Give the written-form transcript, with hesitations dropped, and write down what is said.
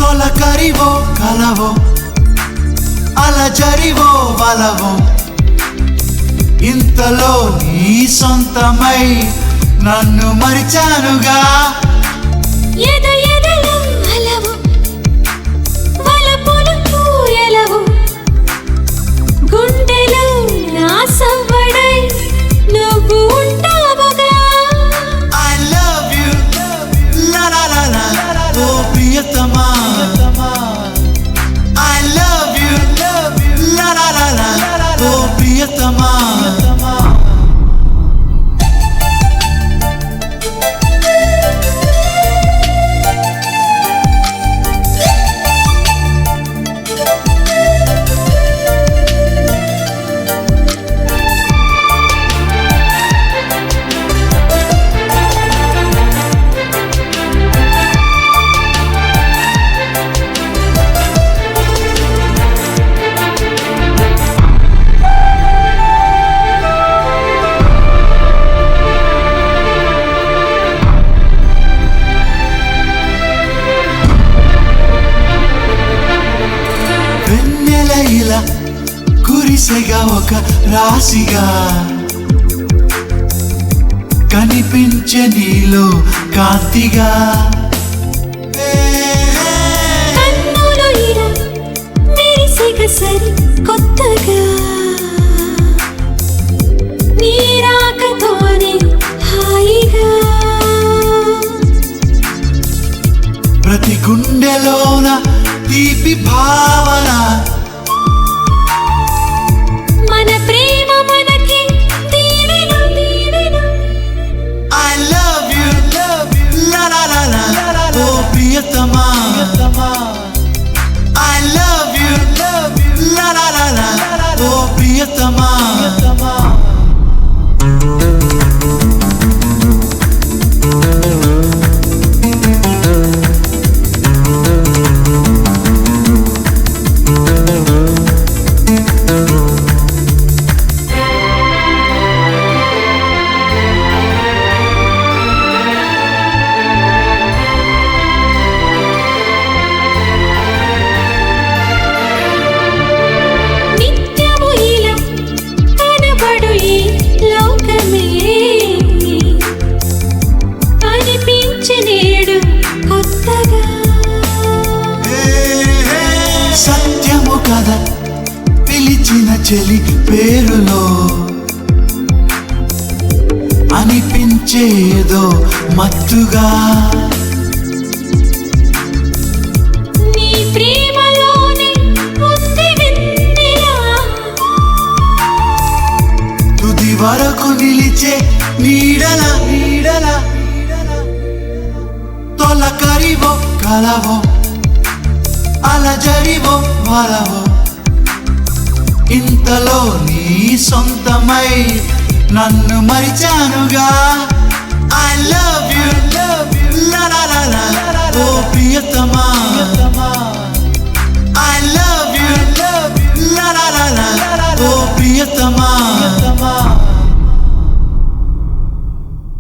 తొలకరివో కలవో అలజరివో వలవో ఇంతలో నీ సొంతమై నన్ను మరిచానుగా. గుండెలో నా సవ్వడై నువ్వు ఉంటావుగా. I love you la la la la ఓ ప్రియతమా. I love you la la la la ఓ ప్రియతమా. వెన్నెలయిలా కురిసెగా ఒక రాశిగా కనిపించే నీలో కాంతిగా. కన్నులు ఇలా మెరిసెగా సరి కొత్తగా నీ రాకతోనే హాయిగా. ప్రతి గుండెలోన తీపి భావన మన ప్రేమ మనకి దీవెన. I love you la la la la ఓ ప్రియతమా. I love you la la la la ఓ ప్రియతమా. నిత్యము ఇలా కనబడు ఈ లోకమే కనిపించే నేడు కొత్తగా. సత్యము కదా పిలిచిన చెలి పేరులో అనిపించేదో మత్తుగా. నీ ప్రేమలోనే ఉంది వెన్నెల తుది వరకు నిలిచే నీడల నీడల. తొలకరివో కలవో అలజరివో వలవో ఇంతలో నీ సొంతమై నన్ను మరిచానుగా. I love you la la la la ఓ ప్రియతమా. I love you la la la la ఓ ప్రియతమా.